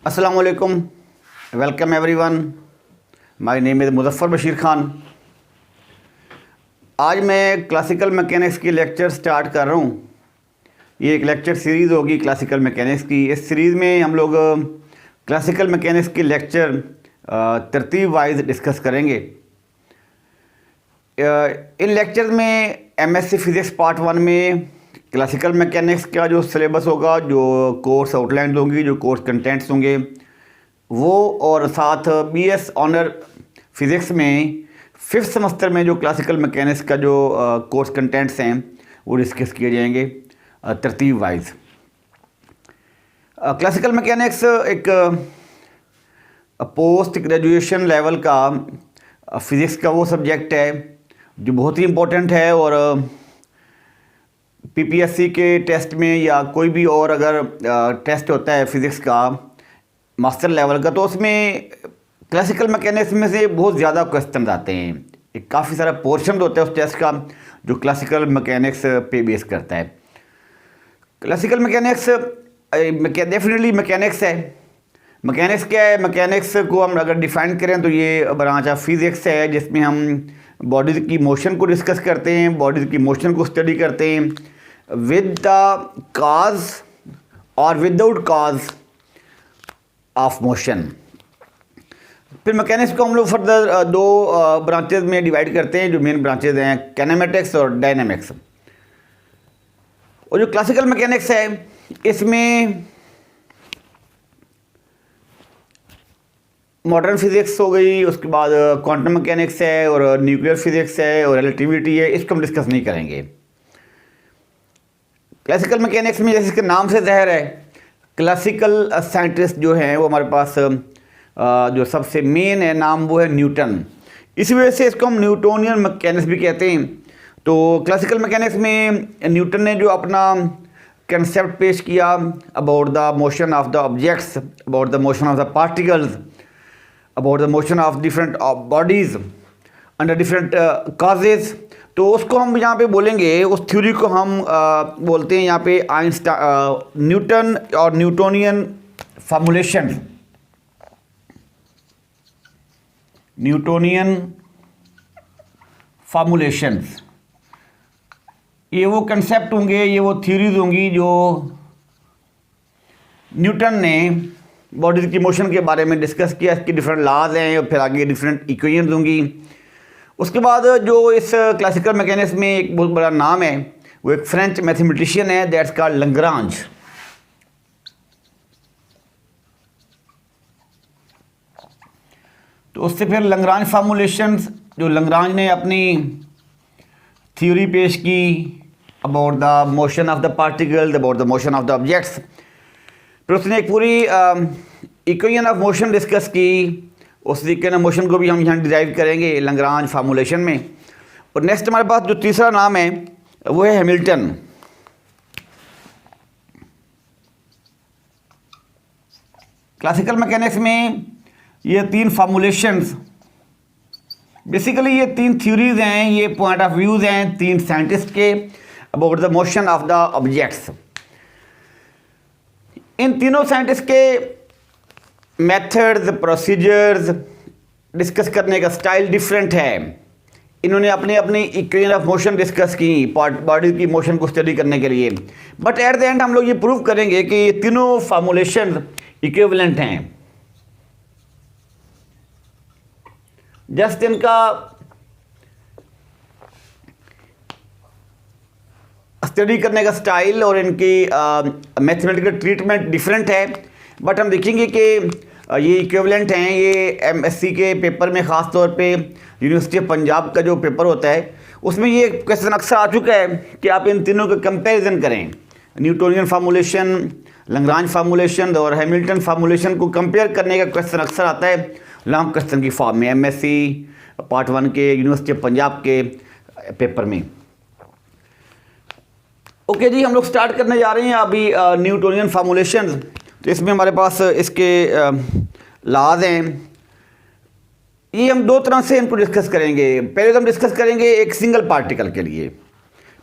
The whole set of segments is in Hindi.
अस्सलाम वालेकुम, welcome everyone. My name is Muzaffar Bashir Khan. आज मैं क्लासिकल मैकेनिक्स की लेक्चर स्टार्ट कर रहा हूँ। ये एक लेक्चर सीरीज़ होगी क्लासिकल मैकेनिक्स की। इस सीरीज़ में हम लोग क्लासिकल मैकेनिक्स की लेक्चर तरतीब वाइज डिस्कस करेंगे। इन लेक्चर में एमएससी फ़िज़िक्स पार्ट 1 में क्लासिकल मैकेनिक्स का जो सिलेबस होगा, जो कोर्स आउटलाइन होंगी, जो कोर्स कंटेंट्स होंगे वो, और साथ बीएस ऑनर फिज़िक्स में 5th सेमेस्टर में जो क्लासिकल मैकेनिक्स का जो कोर्स कंटेंट्स हैं वो डिस्कस किए जाएंगे तरतीब वाइज। क्लासिकल मैकेनिक्स एक पोस्ट ग्रेजुएशन लेवल का फ़िज़िक्स का वो सब्जेक्ट है जो बहुत ही इम्पोर्टेंट है, और पीपीएससी के टेस्ट में या कोई भी और अगर टेस्ट होता है फ़िज़िक्स का मास्टर लेवल का, तो उसमें क्लासिकल मैकेनिक्स में से बहुत ज़्यादा क्वेश्चन आते हैं। एक काफ़ी सारा पोर्शन होता है उस टेस्ट का जो क्लासिकल मैकेनिक्स पे बेस करता है। क्लासिकल मैकेनिक्स डेफिनेटली मैकेनिक्स है। मैकेनिक्स क्या है? मैकेनिक्स को हम अगर डिफ़ाइन करें तो ये ब्रांच ऑफ फिज़िक्स है जिसमें हम बॉडीज़ की मोशन को डिस्कस करते हैं, बॉडीज़ की मोशन को स्टडी करते हैं विद द काज और विदाउट काज ऑफ मोशन। फिर मैकेनिक्स को हम लोग फर्दर दो ब्रांचेज में डिवाइड करते हैं, जो मेन ब्रांचेज हैं काइनेमेटिक्स और डायनेमिक्स। और जो क्लासिकल मैकेनिक्स है इसमें मॉडर्न फिज़िक्स हो गई, उसके बाद क्वांटम मैकेनिक्स है और न्यूक्लियर फिज़िक्स है और रिलेटिविटी है। इसको हम डिस्कस नहीं करेंगे। क्लासिकल मैकेनिक्स में जैसे इसके नाम से ज़ाहिर है, क्लासिकल साइंटिस्ट जो हैं वो हमारे पास जो सबसे मेन है नाम वो है न्यूटन। इसी वजह से इसको हम न्यूटोनियन मैकेनिक्स भी कहते हैं। तो क्लासिकल मैकेनिक्स में न्यूटन ने जो अपना कंसेप्ट पेश किया about the motion of the objects, about the motion of the particles, about the motion of different bodies under different causes, तो उसको हम यहाँ पे बोलेंगे, उस थ्योरी को हम बोलते हैं यहाँ पे न्यूटन और न्यूटोनियन फॉर्मूलेशन। न्यूटोनियन फॉर्मूलेशंस, ये वो कंसेप्ट होंगे, ये वो थ्योरीज होंगी जो न्यूटन ने बॉडीज़ की मोशन के बारे में डिस्कस किया। इसके डिफरेंट लॉज हैं और फिर आगे डिफरेंट इक्वेशंस होंगी। उसके बाद जो इस क्लासिकल मैकेनिक्स में एक बहुत बड़ा नाम है वो एक फ्रेंच मैथमेटिशियन है, दैट्स कॉल्ड लैग्रांज। तो उससे फिर लैग्रांज फॉर्मूलेशंस, जो लैग्रांज ने अपनी थ्योरी पेश की about the motion of the particles, about the motion of the objects, फिर उसने एक पूरी इक्वेशन ऑफ मोशन डिस्कस की। उस इक्वेशन ऑफ मोशन को भी हम यहाँ डिराइव करेंगे लैग्रांज फार्मूलेशन में। और नेक्स्ट हमारे पास जो तीसरा नाम है वो है हैमिल्टन। क्लासिकल मैकेनिक्स में ये 3 फार्मूलेशंस, बेसिकली ये 3 थ्योरीज हैं, ये पॉइंट ऑफ व्यूज़ हैं 3 साइंटिस्ट के about the motion of the objects. इन तीनों साइंटिस्ट के मेथड्स, प्रोसीजर्स, डिस्कस करने का स्टाइल डिफरेंट है। इन्होंने अपनी अपनी इक्वेशन ऑफ मोशन डिस्कस की बॉडी की मोशन को स्टडी करने के लिए, बट एट द एंड हम लोग ये प्रूव करेंगे कि ये तीनों फार्मूलेशन इक्विवेलेंट हैं। जस्ट इनका स्टडी करने का स्टाइल और इनकी मैथमेटिकल ट्रीटमेंट डिफरेंट है, बट हम देखेंगे कि ये इक्विवेलेंट हैं। ये एमएससी के पेपर में ख़ास तौर पे यूनिवर्सिटी ऑफ पंजाब का जो पेपर होता है उसमें ये क्वेश्चन अक्सर आ चुका है कि आप इन तीनों का कंपैरिजन करें, न्यूटोनियन फार्मूलेशन, लैग्रांज फार्मूलेशन और हैमिल्टन फार्मूलेशन को कंपेयर करने का क्वेश्चन अक्सर आता है लॉन्ग क्वेश्चन की फॉर्म में एमएससी पार्ट 1 के यूनिवर्सिटी ऑफ पंजाब के पेपर में। ओके जी, हम लोग स्टार्ट करने जा रहे हैं अभी न्यूटोनियन फार्मूलेशन। तो इसमें हमारे पास इसके लॉज हैं। ये हम 2 तरह से इनको डिस्कस करेंगे। पहले तो हम डिस्कस करेंगे एक सिंगल पार्टिकल के लिए,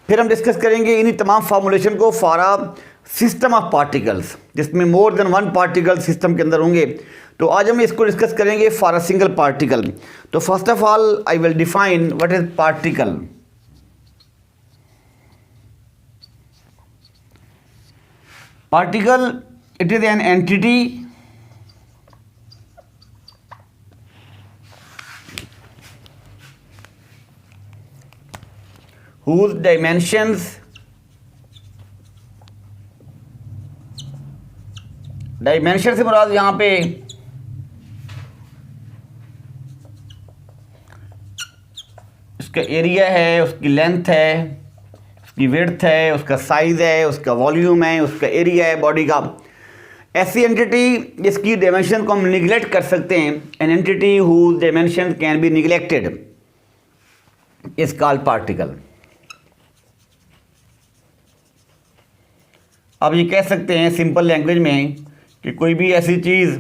फिर हम डिस्कस करेंगे इन्हीं तमाम फार्मूलेशन को फॉर सिस्टम ऑफ पार्टिकल्स, जिसमें more than one particle system के अंदर होंगे। तो आज हम इसको डिस्कस करेंगे फॉर अ सिंगल पार्टिकल। तो first of all I will define what is particle. Particle, it is an entity whose dimensions से मुराद यहाँ पे उसका एरिया है, उसकी लेंथ है, उसकी विड्थ है, उसका साइज है, उसका वॉल्यूम है, उसका एरिया है बॉडी का। ऐसी एंटिटी जिसकी डायमेंशन को हम निगलेक्ट कर सकते हैं, an entity whose dimension can be neglected is called particle. आप ये कह सकते हैं सिंपल लैंग्वेज में कि कोई भी ऐसी चीज़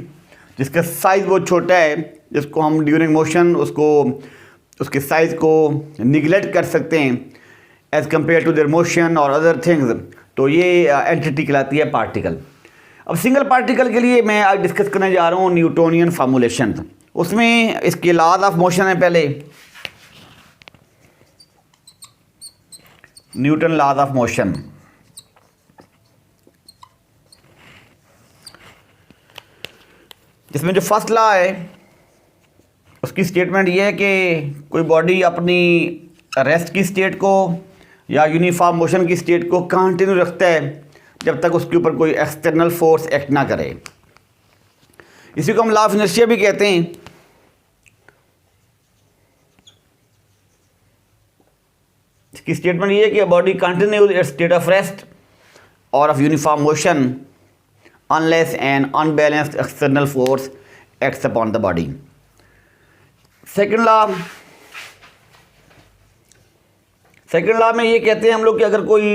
जिसका साइज़ बहुत छोटा है, जिसको हम ड्यूरिंग मोशन उसके साइज़ को निगलेक्ट कर सकते हैं as compared to their motion और अदर थिंग्स, तो ये एंटिटी कहलाती है पार्टिकल। अब सिंगल पार्टिकल के लिए मैं आज डिस्कस करने जा रहा हूँ न्यूटोनियन फॉर्मूलेशन। उसमें इसके लॉज ऑफ मोशन है, पहले न्यूटन लॉज ऑफ मोशन। जिसमें जो फर्स्ट लॉ है उसकी स्टेटमेंट ये है कि कोई बॉडी अपनी रेस्ट की स्टेट को या यूनिफॉर्म मोशन की स्टेट को कंटिन्यू रखता है जब तक उसके ऊपर कोई एक्सटर्नल फोर्स एक्ट ना करे। इसी को हम लॉ ऑफ इनर्शिया भी कहते हैं। इसकी स्टेटमेंट ये है कि body continues its state of rest और of uniform motion unless an unbalanced external force acts upon the body. Second law में ये कहते हैं हम लोग कि अगर कोई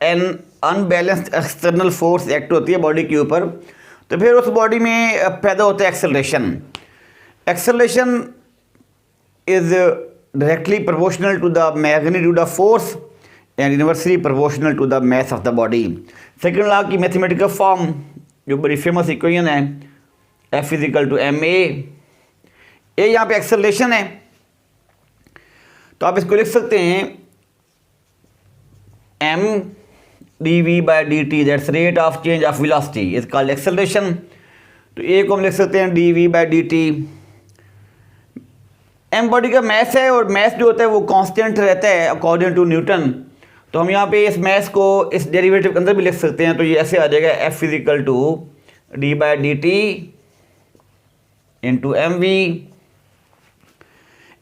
an unbalanced external force act होती है बॉडी के ऊपर, तो फिर उस बॉडी में पैदा होता है acceleration. Acceleration is directly proportional to the magnitude of force and inversely proportional to the mass of the body. Second law की मैथमेटिकल फॉर्म जो बड़ी फेमस इक्वेशन है, F is equal to m a यहाँ पे एक्सेलरेशन है, तो आप इसको लिख सकते हैं m dv by D T, that's rate of change of velocity is called acceleration. तो ए को हम लिख सकते हैं dv by D T. m body का मैस है और मैस जो होता है वो कांस्टेंट रहता है अकॉर्डिंग टू न्यूटन। तो हम यहाँ पे इस मैस को इस डेरिवेटिव के अंदर भी लिख सकते हैं। तो ये ऐसे आ जाएगा F is equal to d by D t into m v.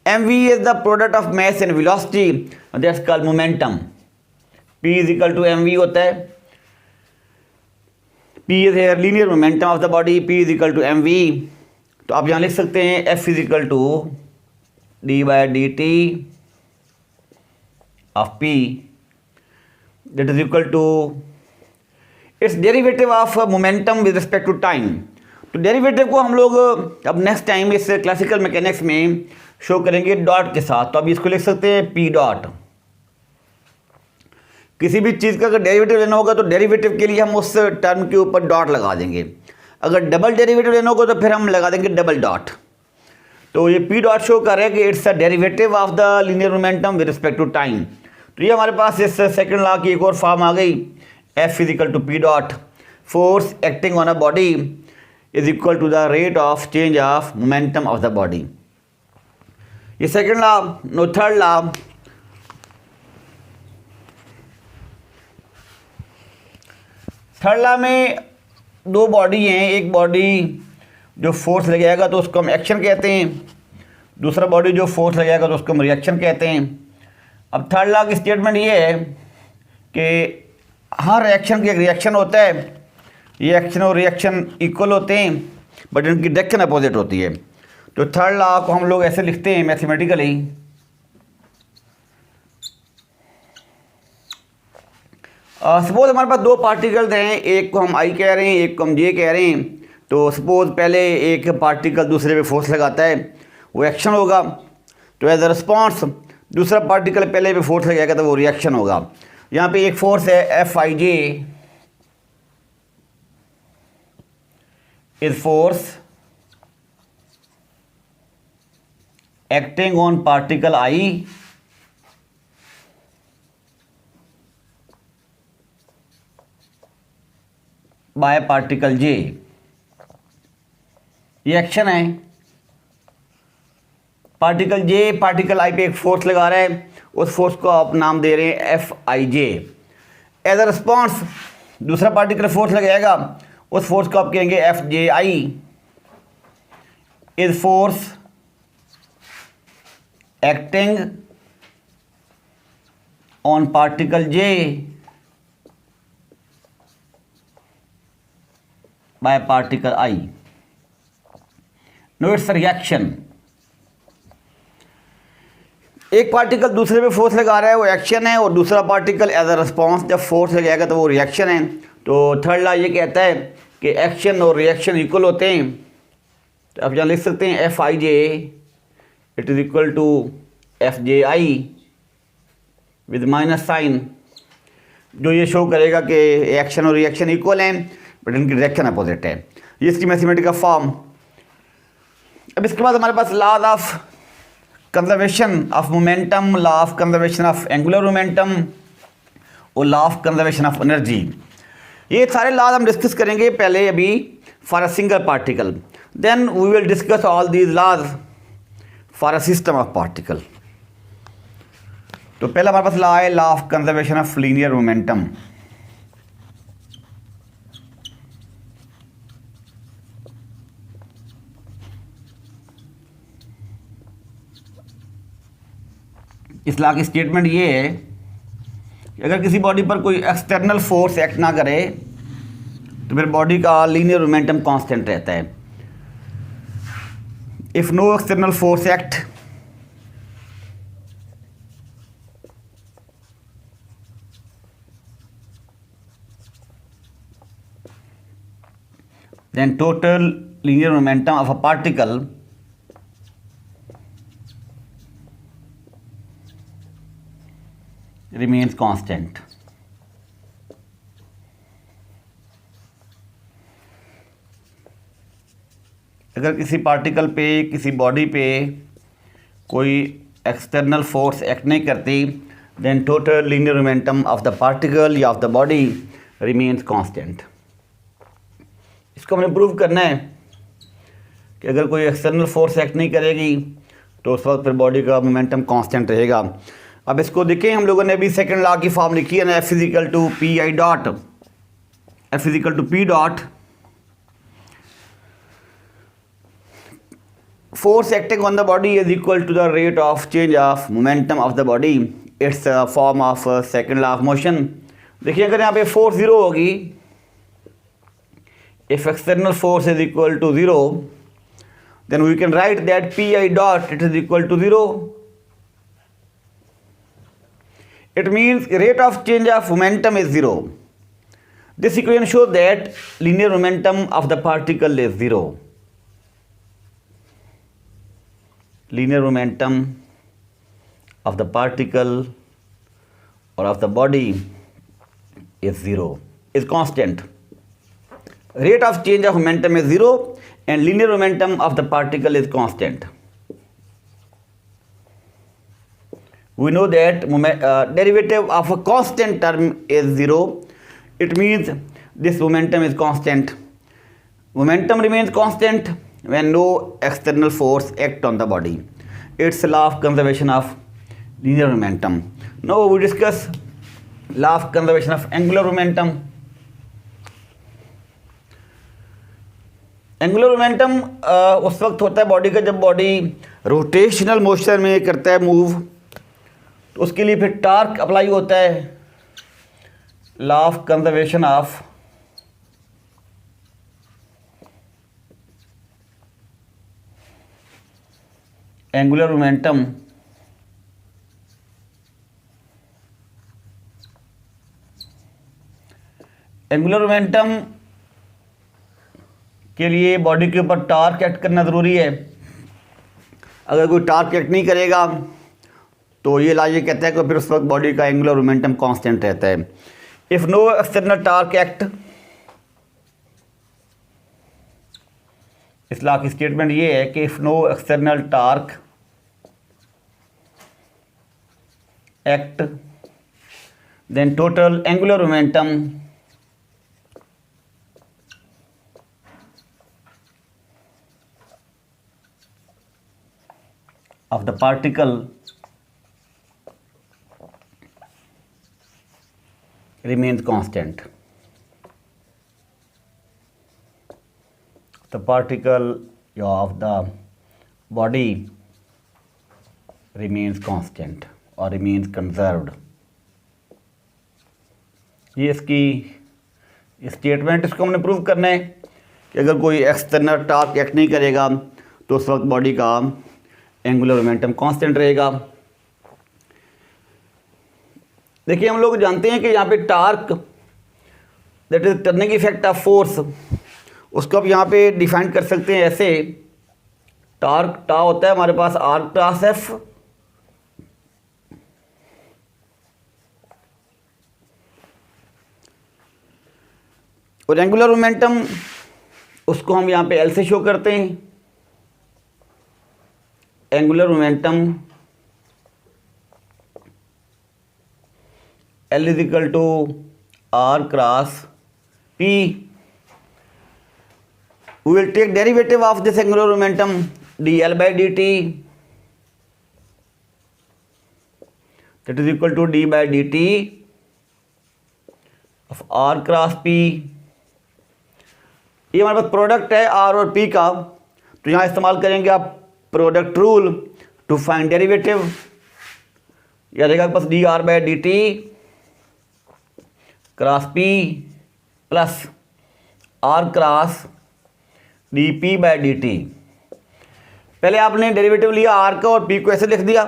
M v is the product of mass and velocity, that's called momentum. P equal to m v होता है। P is here linear momentum of the body, P equal to m v. तो आप यहाँ लिख सकते हैं F is equal to d by D t of P that is equal to its derivative of momentum with respect to time। तो डेरिवेटिव को हम लोग अब नेक्स्ट टाइम इस क्लासिकल मैकेनिक्स में शो करेंगे डॉट के साथ। तो अब इसको लिख सकते हैं पी डॉट। किसी भी चीज़ का अगर डेरिवेटिव लेना होगा तो डेरिवेटिव के लिए हम उस टर्म के ऊपर डॉट लगा देंगे। अगर डबल डेरिवेटिव लेना होगा तो फिर हम लगा देंगे डबल डॉट। तो ये पी डॉट शो कर रहा है कि it's a derivative of the linear momentum with respect to time. तो ये हमारे पास इस सेकंड लॉ की एक और फॉर्म आ गई, F is equal to P dot, force acting on a body is equal to the rate of change of momentum of the body. ये second law. No third law. Third law में दो बॉडी हैं, एक बॉडी जो फोर्स लगाएगा तो उसको हम एक्शन कहते हैं, दूसरा बॉडी जो फोर्स लगाएगा तो उसको हम रिएक्शन कहते हैं। अब थर्ड लॉ की स्टेटमेंट ये है कि हर एक्शन की एक रिएक्शन होता है, ये एक्शन और रिएक्शन इक्वल होते हैं बट इनकी डायरेक्शन अपोजिट होती है। तो थर्ड लॉ को हम लोग ऐसे लिखते हैं मैथमेटिकली, सपोज हमारे पास दो पार्टिकल्स हैं, एक को हम आई कह रहे हैं, एक को हम जे कह रहे हैं। तो सपोज पहले एक पार्टिकल दूसरे पे फोर्स लगाता है, वो एक्शन होगा। तो एज अ रिस्पॉन्स दूसरा पार्टिकल पहले पे फोर्स लगाएगा तो वो रिएक्शन होगा। यहाँ पे एक फोर्स है F I J, is force acting on particle I by particle J। ये एक्शन है, पार्टिकल J पार्टिकल I पे एक फोर्स लगा रहा है, उस फोर्स को आप नाम दे रहे हैं Fij। एज अ रिस्पॉन्स दूसरा पार्टिकल फोर्स लगाएगा, उस फोर्स को आप कहेंगे Fji। Is force acting on particle J by particle I। No it's reaction. एक पार्टिकल दूसरे पे फोर्स लगा रहा है, वो एक्शन है, और दूसरा पार्टिकल एज अ रिस्पॉन्स जब फोर्स लगाएगा तो वो रिएक्शन है। तो थर्ड लॉ ये कहता है कि एक्शन और रिएक्शन इक्वल होते हैं। तो आप यहाँ लिख सकते हैं Fij it is equal to Fji with minus sign, जो ये शो करेगा कि एक्शन और रिएक्शन इक्वल हैं बट इनकी डायरेक्शन अपोजिट है। ये इसकी मैथमेटिकल फॉर्म। अब इसके बाद हमारे पास laws of conservation of momentum, law of conservation of angular momentum और law of conservation of energy. ये सारे लॉज हम डिस्कस करेंगे पहले अभी for a single particle, then we will discuss all these laws for a system of particle. तो पहला हमारे पास लॉ है law of conservation of linear momentum. इस लॉ की स्टेटमेंट ये है कि अगर किसी बॉडी पर कोई एक्सटर्नल फोर्स एक्ट ना करे तो फिर बॉडी का लीनियर मोमेंटम कांस्टेंट रहता है। If no external force act then total linear momentum of a particle remains constant। अगर किसी पार्टिकल पे, किसी बॉडी पे कोई एक्सटर्नल फोर्स एक्ट नहीं करती, then total linear momentum of the particle या of the body remains constant. इसको हमने प्रूव करना है कि अगर कोई एक्सटर्नल फोर्स एक्ट नहीं करेगी तो उस वक्त फिर बॉडी का मोमेंटम कांस्टेंट रहेगा। अब इसको देखें, हम लोगों ने अभी सेकंड लॉ की फॉर्म लिखी है ना, F is equal to P I dot, F is equal to P dot force acting on the body is equal to the rate of change of momentum of the body। It's a form of second law of motion। देखिए अगर यहाँ पे फोर्स जीरो होगी, if external force is equal to 0 then we can write that pi dot it is equal to 0। It means rate of change of momentum is 0। This equation shows that linear momentum of the particle is 0। Linear momentum of the particle or of the body is 0, is constant। Rate of change of momentum is 0 and linear momentum of the particle is constant। We know that derivative of a constant term is 0। It means this momentum is constant। Momentum remains constant when no external force act on the body। It's law of conservation of linear momentum। Now we discuss law of conservation of angular momentum। Angular momentum उस वक्त होता है बॉडी का जब बॉडी रोटेशनल मोशन में करता है मूव, तो उसके लिए फिर टार्क अप्लाई होता है। Law of conservation of angular momentum angular momentum के लिए बॉडी के ऊपर टार्क एक्ट करना ज़रूरी है। अगर कोई टार्क एक्ट नहीं करेगा तो ये लॉ ये कहता है कि फिर उस वक्त बॉडी का एंगुलर मोमेंटम कांस्टेंट रहता है। If no external torque act इस लॉ की स्टेटमेंट ये है कि if no external torque act then total angular momentum of the particle remains constant. The particle of the body remains constant or remains conserved. ये इसकी स्टेटमेंट, इसको हमने प्रूव करना है कि अगर कोई एक्सटर्नल टॉर्क एक्ट नहीं करेगा तो उस वक्त बॉडी का एंगुलर मोमेंटम कांस्टेंट रहेगा। देखिए हम लोग जानते हैं कि यहाँ पे torque that is turning effect of force, उसको आप यहाँ पे डिफाइन कर सकते हैं ऐसे, टार्क टा होता है हमारे पास आर क्रॉस एफ, और एंगुलर मोमेंटम उसको हम यहाँ पे एल से शो करते हैं। Angular momentum L is equal to r cross P। we will take derivative of this angular momentum dl by dt, that is equal to d by dt of r cross P। ये हमारे पास प्रोडक्ट है r और P का, तो यहाँ इस्तेमाल करेंगे आप product rule to find derivative. यह रहेगा पास D R by D T cross P plus are cross D P by D T. पहले आपने डेरिवेटिव लिया आर का और पी को ऐसे लिख दिया,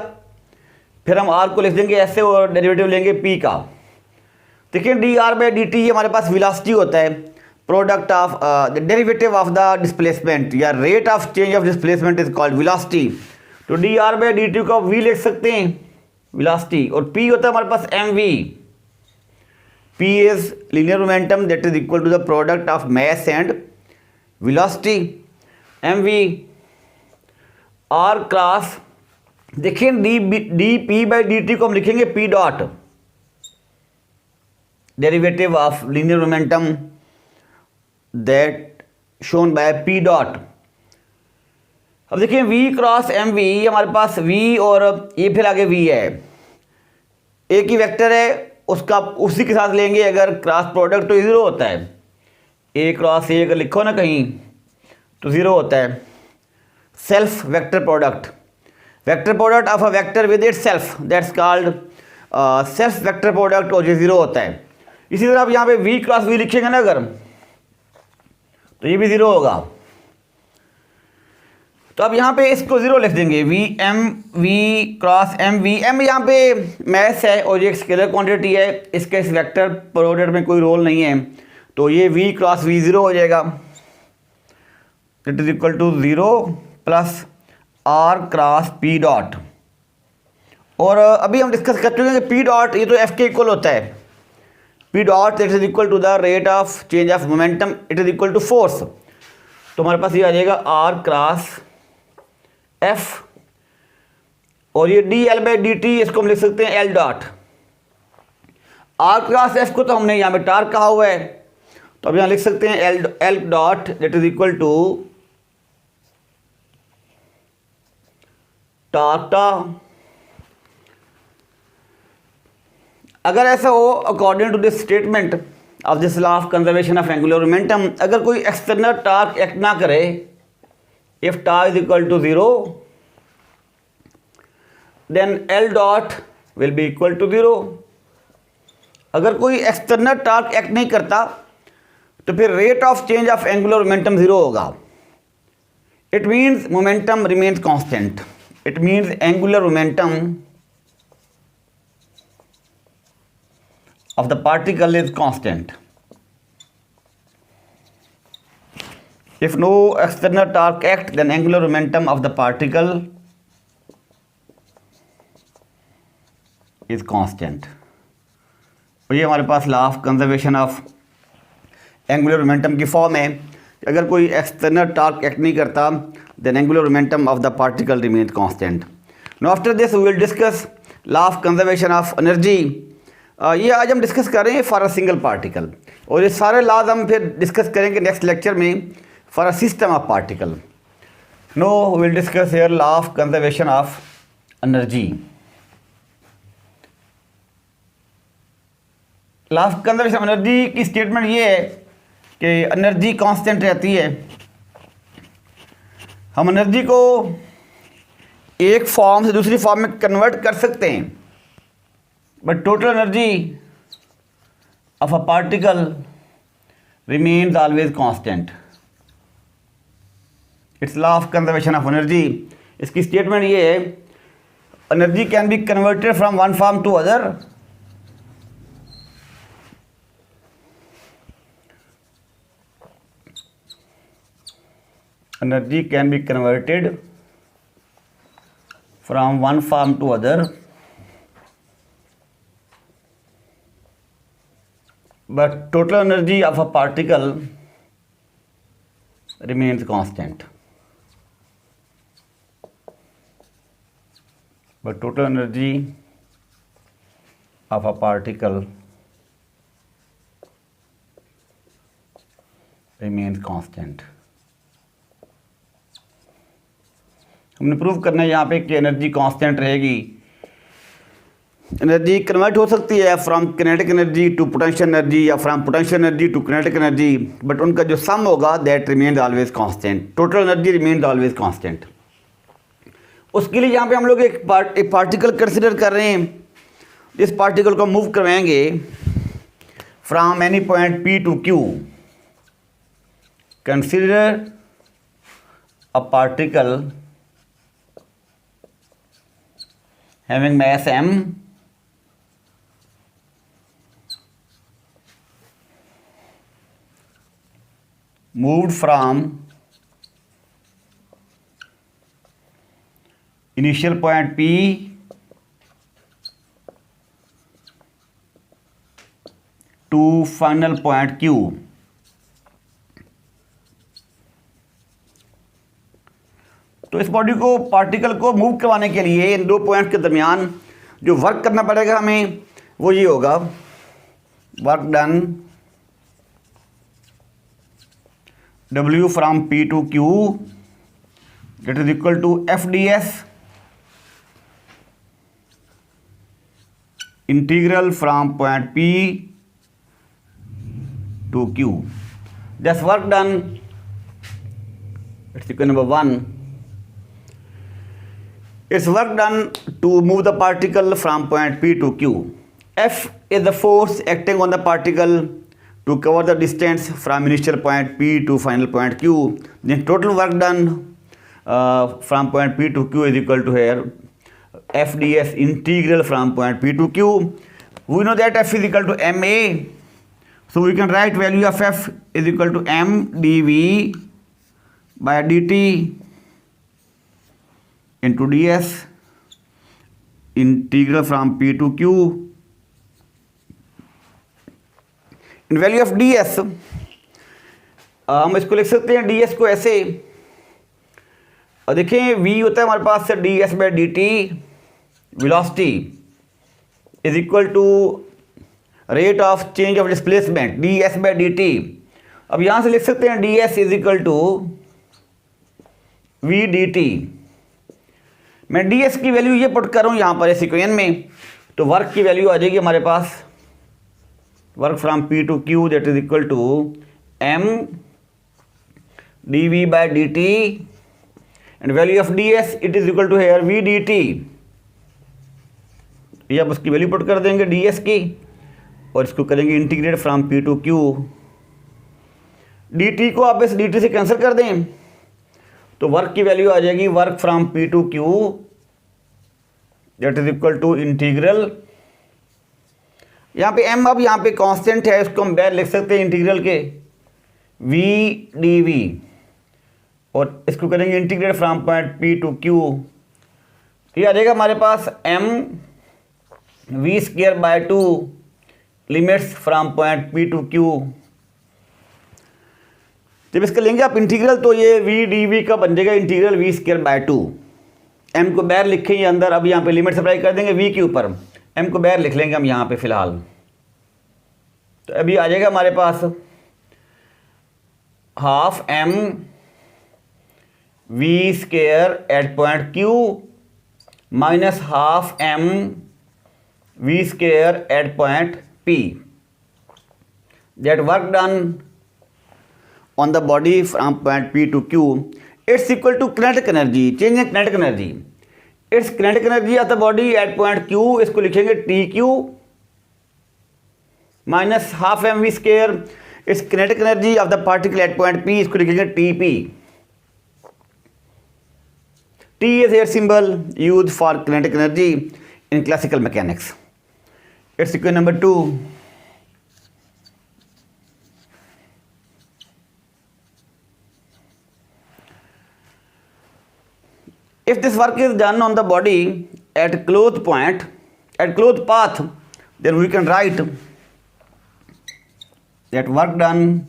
फिर हम आर को लिख देंगे ऐसे और डेरिवेटिव लेंगे पी का। देखिए D R by D T हमारे पास वेलोसिटी होता है, product of the derivative of the displacement या rate of change of displacement is called velocity. तो D R by D T को आप वी लिख सकते हैं वेलोसिटी, और पी होता है हमारे पास M V. P is linear momentum that is equal to the product of mass and velocity M V. R cross देखिए D P by D T को हम लिखेंगे P dot, derivative of linear momentum that shown by P dot. अब देखिए v क्रॉस एम वी, हमारे पास v और ये फिर आगे v है, एक ही वेक्टर है उसका उसी के साथ लेंगे अगर क्रॉस प्रोडक्ट तो ज़ीरो होता है। a क्रॉस a अगर लिखो ना कहीं तो ज़ीरो होता है। Self vector product of a vector with it self that's called self vector product, और ये ज़ीरो होता है। इसी तरह आप यहाँ पे v क्रॉस v लिखेंगे ना अगर, तो ये भी ज़ीरो होगा। तो अब यहाँ पे इसको ज़ीरो लिख देंगे, v cross m v. M यहाँ पे मैथ है और ये एक स्केलर क्वांटिटी है, इसके इस वेक्टर प्रोडक्ट में कोई रोल नहीं है, तो ये वी क्रॉस वी ज़ीरो हो जाएगा। It is equal to zero plus are cross p dot. और अभी हम डिस्कस कर चुके हैं कि पी डॉट ये तो एफ के इक्वल होता है। P dot it is equal to the rate of change of momentum, it is equal to force. तो हमारे पास ये आ जाएगा आर क्रॉस एफ, और ये d L by D t इसको हम लिख सकते हैं L dot. R cross F को तो हमने यहाँ पे टार्क कहा हुआ है, तो अब यहाँ लिख सकते हैं L dot that is equal to tau. अगर ऐसा हो according to this statement of this law of conservation of angular momentum, अगर कोई एक्सटर्नल टार्क एक्ट ना करे, if tau is equal to zero then L dot will be equal to zero. अगर कोई एक्सटर्नल टार्क एक्ट नहीं करता तो फिर rate of change of angular momentum zero होगा। It means momentum remains constant, it means angular momentum of the particle is constant. If no external torque act, then angular momentum of the particle is constant. और ये हमारे पास law of conservation of angular momentum की फॉर्म है अगर कोई एक्सटर्नल टॉर्क एक्ट नहीं करता then angular momentum of the particle remains constant. Now after this we will discuss law of conservation of energy. ये आज हम डिस्कस कर रहे हैं फॉर अ सिंगल पार्टिकल, और ये सारे लॉज हम फिर डिस्कस करेंगे नेक्स्ट लेक्चर में for a system of particle. No we will discuss here law of conservation of energy. Law of conservation of energy की स्टेटमेंट ये है कि एनर्जी कांस्टेंट रहती है। हम एनर्जी को एक फॉर्म से दूसरी फॉर्म में कन्वर्ट कर सकते हैं, but total energy of a particle remains always constant. It's law of conservation of energy. इसकी स्टेटमेंट ये है, energy can be converted from one form to other energy can be converted from one form to other but total energy of a particle remains constant. But total energy of a particle remains constant. हमने प्रूव करना है यहाँ पे कि एनर्जी कांस्टेंट रहेगी। एनर्जी कन्वर्ट हो सकती है from kinetic energy to potential energy या from potential energy to kinetic energy, but उनका जो सम होगा that remains always constant. Total energy remains always constant. उसके लिए यहाँ पे हम लोग एक पार्टिकल कंसिडर कर रहे हैं। इस पार्टिकल को मूव करवाएंगे from any point P to Q. Consider a particle having mass m moved from initial point P to final point Q। तो इस बॉडी को पार्टिकल को मूव करवाने के लिए इन दो पॉइंट के दरमियान जो वर्क करना पड़ेगा हमें वो ये होगा, work done W from P to Q that is equal to FdS integral from point P to Q। That's work done. It's equal number 1। It's work done to move the particle from point P to Q. F is the force acting on the particle to cover the distance from initial point P to final point Q. The total work done from point P to Q is equal to here FdS integral from point P to Q. We know that F is equal to ma, so we can write value of F is equal to m dV by dt into ds integral from P to Q। In value of ds हम इसको लिख सकते हैं ds को ऐसे, और देखें v होता है हमारे पास से ds by dt velocity is equal to rate of change of displacement ds by dt। अब यहाँ से लिख सकते हैं ds is equal to v dt। मैं ds की वैल्यू ये पुट कर रहा हूँ यहाँ पर इस इक्वेशन में, तो वर्क की वैल्यू आ जाएगी हमारे पास work from P to Q that is equal to m dv by dt and value of ds it is equal to here v dt। ये आप उसकी वैल्यू पुट कर देंगे ds की, और इसको करेंगे integrate from P to Q। dt को आप इस dt से कैंसिल कर दें तो वर्क की वैल्यू आ जाएगी work from P to Q that is equal to integral, यहाँ पे m अब यहाँ पे कांस्टेंट है, इसको हम बैर लिख सकते हैं इंटीग्रल के v dv, और इसको करेंगे integrate from point P to Q। ये आ जाएगा हमारे पास m v square by 2 limits from point P to Q। जब इसका लेंगे आप इंटीग्रल तो ये वी डी वी का बन जाएगा integral v square by 2। M को बाहर लिखेंगे अंदर, अब यहाँ पे लिमिट सप्लाई कर देंगे वी के ऊपर, एम को बाहर लिख लेंगे हम यहाँ पे फिलहाल। तो अभी आ जाएगा हमारे पास half M V square at point Q minus half M V square at point P, that work done on the body from point P to Q, it's equal to kinetic energy, change in kinetic energy. It's kinetic energy of the body at point Q, इसको लिखेंगे TQ minus half mv square. It's kinetic energy of the particle at point P, इसको लिखेंगे TP. T is here symbol used for kinetic energy in classical mechanics. It's equation number 2. If this work is done on the body at closed point, at closed path, then we can write that work done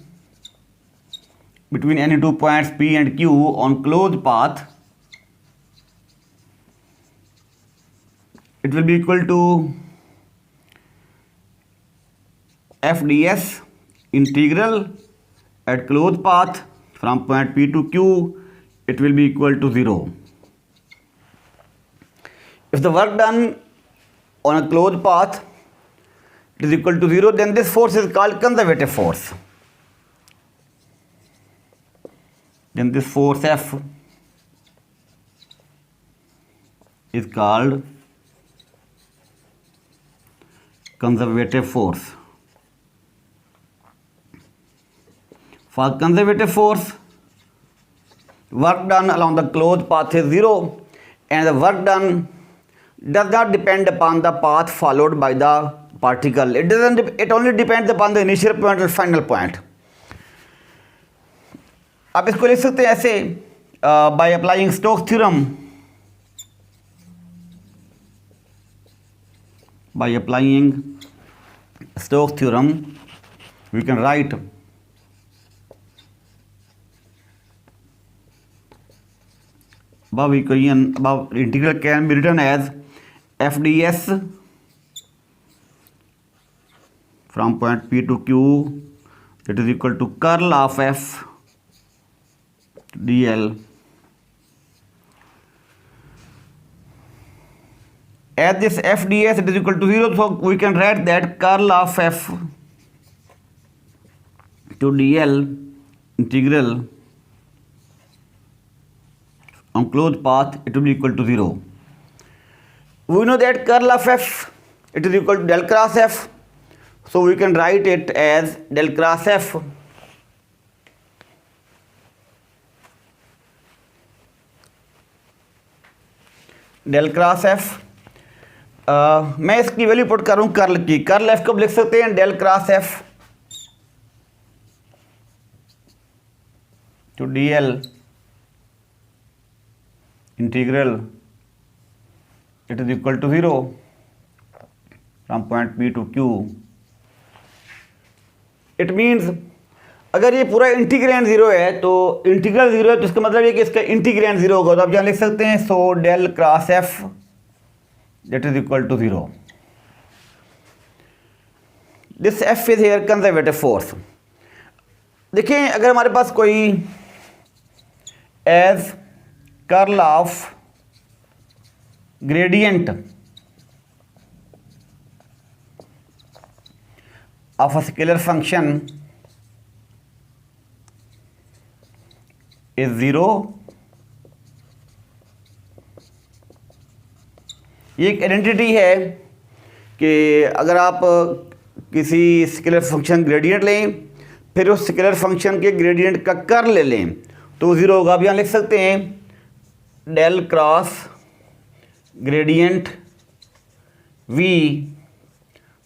between any two points P and Q on closed path, it will be equal to FDS integral at closed path from point P to Q, it will be equal to 0. If the work done on a closed path it is equal to 0, then this force is called conservative force. Then this force F is called conservative force. For conservative force, work done along the closed path is 0, and the work done does not depend upon the path followed by the particle. It only depends upon the initial point and final point. आप इसको लिख सकते हैं ऐसे, by applying Stokes theorem. By applying Stokes theorem, we can write above equation, above integral can be written as FDS from point P to Q, it is equal to curl of F dl. As this FDS it is equal to 0, so we can write that curl of F to dl integral on closed path, it will be equal to 0. We know that curl of F it is equal to del cross F, so we can write it as del cross F मैं इसकी वैल्यू पुट करूँ कर्ल की, कर्ल एफ को लिख सकते हैं del cross F to d L integral it is equal to 0 from point P to Q. It means अगर ये पूरा इंटीग्रेंड 0 है तो इंटीग्रल 0 है तो इसका मतलब है कि इसका इंटीग्रेंड 0 होगा. तो आप यहाँ लिख सकते हैं so del cross F that is equal to 0. This F is here conservative force. देखिए अगर हमारे पास कोई as curl of gradient of a scalar function is 0, ये एक आइडेंटिटी है कि अगर आप किसी स्केलर फंक्शन ग्रेडियंट लें फिर उस स्केलर फंक्शन के ग्रेडियंट का कर्ल ले लें तो 0 होगा. आप यहाँ लिख सकते हैं del cross gradient v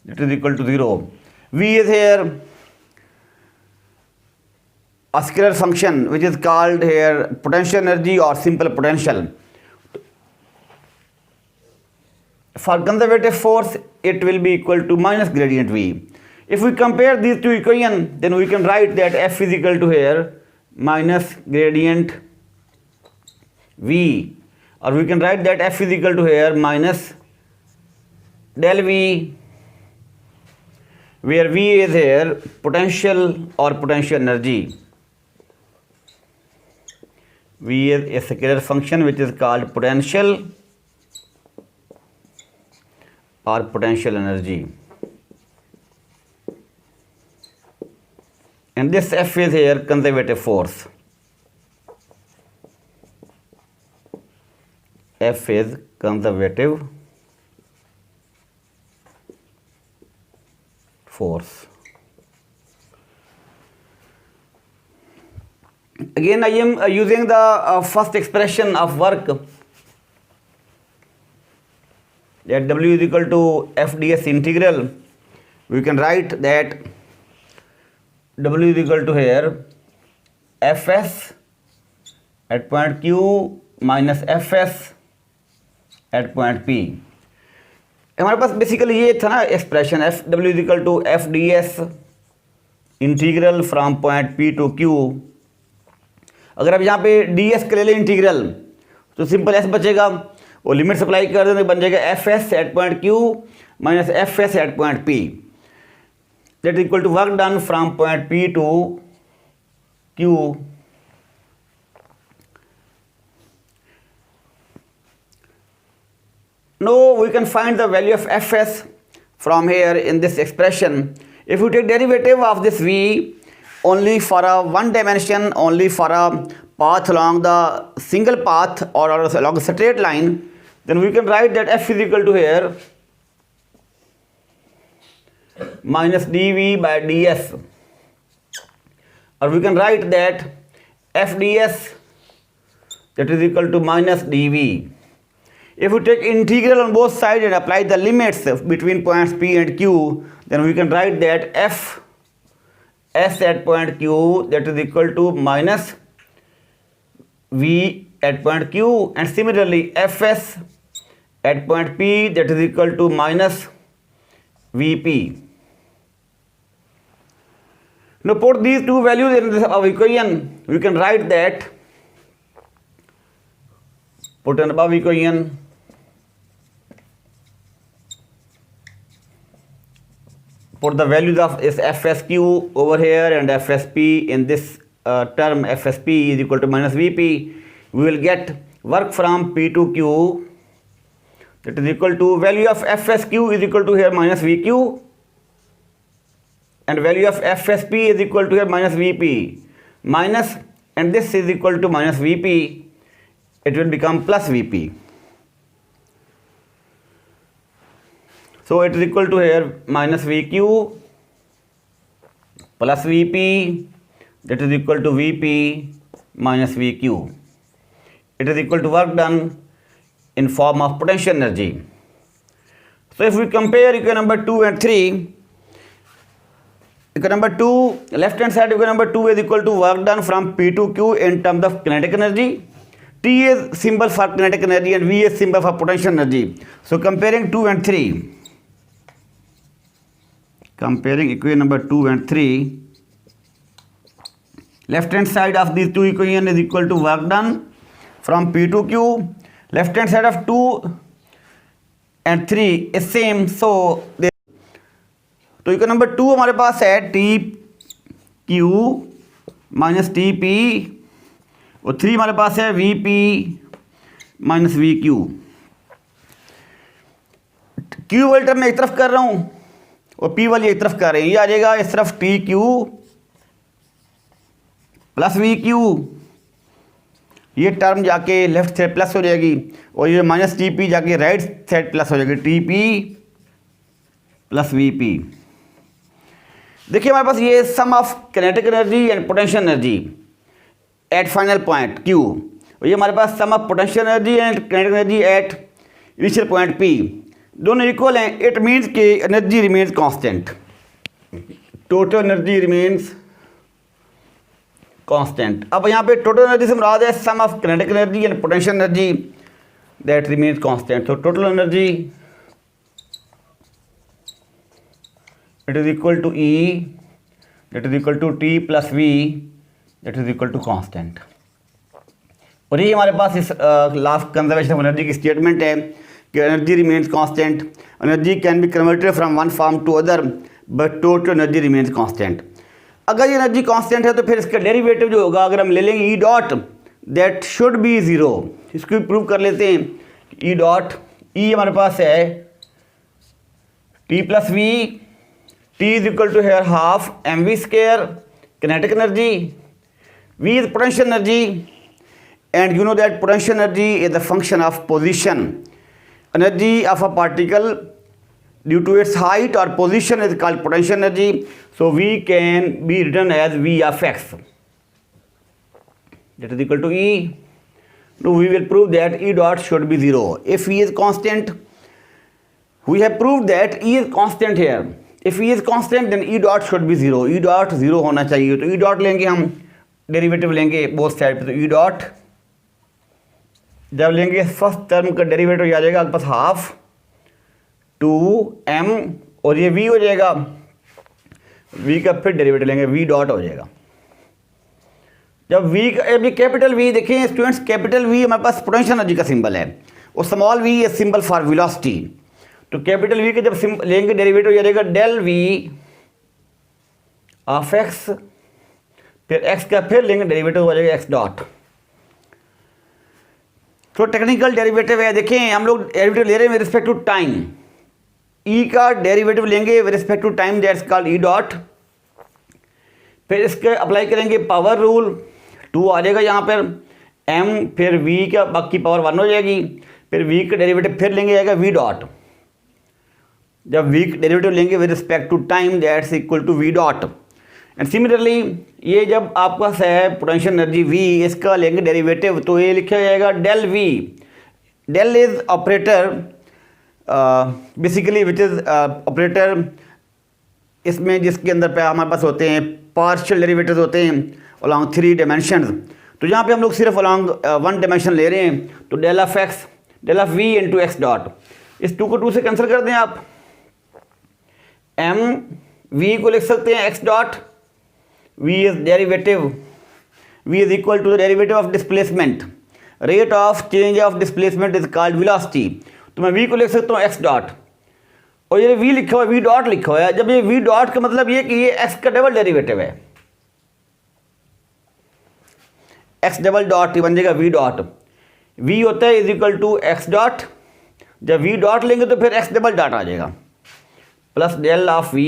that is equal to 0. v is here a scalar function which is called here potential energy or simple potential. For conservative force it will be equal to minus gradient v. If we compare these two equations then we can write that F is equal to here minus gradient V, or we can write that F is equal to here minus del V, where V is here potential or potential energy. V is a scalar function which is called potential or potential energy, and this F is here conservative force. F is conservative force. Again, I am using the first expression of work, that W is equal to F ds integral. We can write that W is equal to here Fs at point Q minus Fs at point P. हमारे पास बेसिकली ये था ना expression F W is equal to F d s integral from point P to Q. अगर आप यहाँ पे डी एस के ले लें इंटीग्रल तो सिंपल एस बचेगा, वो लिमिट सप्लाई कर दें तो बन जाएगा F S at point Q minus F S at point P, that is equal to work done from point P to Q. Now we can find the value of Fs from here in this expression. If you take derivative of this V only for a one dimension, only for a path along the single path or along a straight line, then we can write that F is equal to here minus dV by ds, or we can write that F ds that is equal to minus dV. If we take integral on both sides and apply the limits between points P and Q, then we can write that F S at point Q that is equal to minus V at point Q, and similarly Fs at point P that is equal to minus Vp. Now put these two values in this equation. We can write that, put an above equation, put the values of is Fsq over here and Fsp in this term. Fsp is equal to minus Vp. We will get work from P to Q, that is equal to value of Fsq is equal to here minus Vq, and value of Fsp is equal to here minus Vp, minus, and this is equal to minus Vp. It will become plus Vp. So it is equal to here minus Vq plus Vp, that is equal to Vp minus Vq. It is equal to work done in form of potential energy. So if we compare equation number 2 and 3, equation number 2, left hand side equation number 2 is equal to work done from P to Q in terms of kinetic energy. T is symbol for kinetic energy and V is symbol for potential energy. So comparing 2 and 3, comparing equation number 2 and 3, left hand side of these two equations is equal to work done from P to Q. Left hand side of 2 and 3 is same, so तो इक्वेशन नंबर 2 हमारे पास है T Q minus T P, और 3 हमारे पास है V P minus we Q. Q वाली टर्म मैं एक तरफ कर रहा हूँ और पी वाली एक तरफ कर रहे हैं. ये आ जाएगा इस तरफ T Q plus V Q, ये टर्म जाके लेफ्ट साइड प्लस हो जाएगी, और ये माइनस टी पी जाके राइट साइड प्लस हो जाएगी, T P plus V P. देखिए हमारे पास ये sum of kinetic energy and potential energy at final point Q, और ये हमारे पास sum of potential energy and kinetic energy at initial point P, दोनों इक्वल हैं. इट मीन्स कि energy remains constant, total energy remains constant. अब यहाँ पे टोटल एनर्जी से मुराद है sum of kinetic energy and potential energy that remains constant. तो total energy it is equal to E, that is equal to T plus V, that is equal to constant. और ये हमारे पास इस law of conservation of energy की स्टेटमेंट है कि energy remains constant, energy can be converted from one form to other but total energy remains constant. अगर ये एनर्जी कांस्टेंट है तो फिर इसका डेरिवेटिव जो होगा अगर हम ले लेंगे E dot that should be zero. इसको भी प्रूव कर लेते हैं। ई डॉट ई हमारे पास है T plus V, T is equal to here half M V square kinetic energy, V is potential energy, and you know that potential energy is the function of position. Energy of a particle due to its height or position is called potential energy. So V can be written as V of x. That is equal to E. Now we will prove that E dot should be 0. If E is constant, we have proved that E is constant here. If E is constant then E dot should be 0. E dot 0 होना चाहिए। तो E dot लेंगे हम, डेरिवेटिव लेंगे बोथ साइड पे। तो E dot जब लेंगे फर्स्ट टर्म का डेरिवेटिव आ जाएगा आपके पास हाफ 2m और ये V हो जाएगा। V का फिर डेरिवेटिव लेंगे, V डॉट हो जाएगा। जब V का कैपिटल V देखें स्टूडेंट्स, कैपिटल V हमारे पास पोटेंशियल एनर्जी का सिंबल है और स्मॉल v है सिंबल फॉर वेलोसिटी। तो कैपिटल V के जब लेंगे डेरिवेटिव हो जाएगा डेल V ऑफ x, फिर x का फिर लेंगे डेरिवेटिव हो जाएगा x डॉट। तो टेक्निकल डेरिवेटिव है, देखें हम लोग डेरिवेटिव ले रहे हैं with respect to time. E का डेरिवेटिव लेंगे with respect to time, that's called E dot. फिर इसके अप्लाई करेंगे पावर रूल, 2 आ जाएगा यहाँ पर m, फिर V का बाकी पावर 1 हो जाएगी। फिर V का डेरिवेटिव फिर लेंगे जाएगा V डॉट। जब V का डेरिवेटिव लेंगे with respect to time that's equal to V dot. And similarly ये जब आपके पास है पोटेंशियल एनर्जी V, इसका लेंगे डेरिवेटिव तो ये लिखा जाएगा del V। Del is operator basically which is operator इसमें जिसके अंदर पे हमारे पास होते हैं पार्शियल डेरिवेटिव होते हैं अलॉन्ग 3 डायमेंशंस। तो यहाँ पे हम लोग सिर्फ अलॉन्ग 1 डायमेंशन ले रहे हैं। तो del of x, del of V into x dot, इस 2 को 2 से कैंसिल कर दें आप। m V को लिख सकते हैं x dot, V is derivative, V is equal to the derivative of displacement. Rate of change of displacement is called velocity. तो मैं V को लिख सकता हूँ x डॉट और ये V लिखा हुआ है, V डॉट लिखा हुआ है। जब ये V डॉट का मतलब ये कि ये x का डबल डेरिवेटिव है, x डबल डॉट, ये बन जाएगा V डॉट। V होता है is equal to x dot, जब V डॉट लेंगे तो फिर x डबल डॉट आ जाएगा plus del of V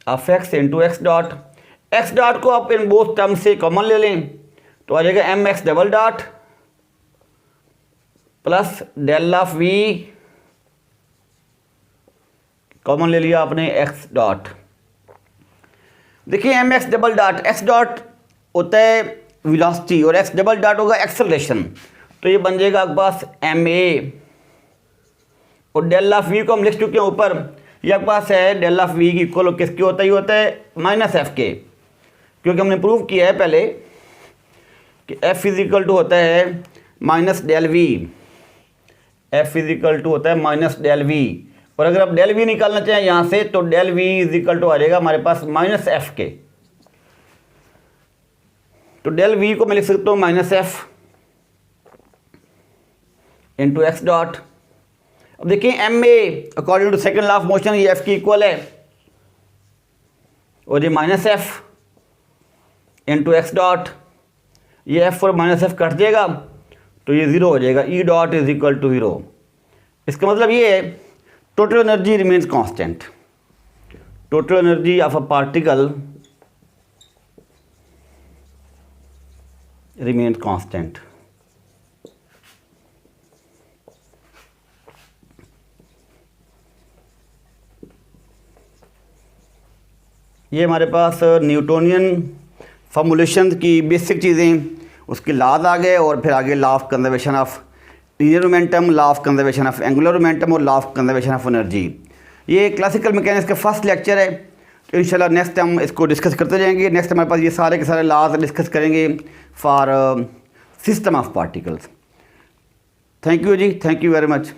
of x into x dot. X dot को आप इन बोथ टर्म से कॉमन ले लें तो आ जाएगा m x double dot plus del of V, common ले लिया आपने x डॉट। देखिए m x double dot, x dot होता है वेलोसिटी और x डबल डॉट होगा एक्सेलरेशन। तो ये बन जाएगा आपके पास ma और डेल ऑफ V को हम लिख चुके हैं ऊपर। ये आपके पास है डेल ऑफ V की इक्वल किसके होता है, ये होता है माइनस एफ के, क्योंकि हमने प्रूव किया है पहले कि F इज इक्वल टू होता है minus del V। F is equal to होता है माइनस डेल V। और अगर आप डेल V निकालना चाहें यहाँ से तो del V is equal to आ जाएगा हमारे पास माइनस एफ के। तो डेल V को मैं लिख सकता हूँ minus F into x dot. अब देखिए m A according to second law of motion ये एफ की इक्वल है और ये minus F into x dot, ये एफ और माइनस एफ कट जाएगा तो ये 0 हो जाएगा। E dot is equal to 0। इसका मतलब ये है total energy remains constant. Total energy of a particle remains constant. ये हमारे पास न्यूटोनियन फॉर्मूलेशन की बेसिक चीज़ें, उसके लॉज आ गए और फिर आगे law of conservation of linear momentum, law of conservation of angular momentum और law of conservation of energy. ये क्लासिकल मैकेनिक्स का फर्स्ट लेक्चर है। तो इंशाल्लाह नेक्स्ट हम इसको डिस्कस करते जाएंगे। नेक्स्ट हमारे पास ये सारे के सारे लॉज डिस्कस करेंगे for system of particles. Thank you ji, thank you very much.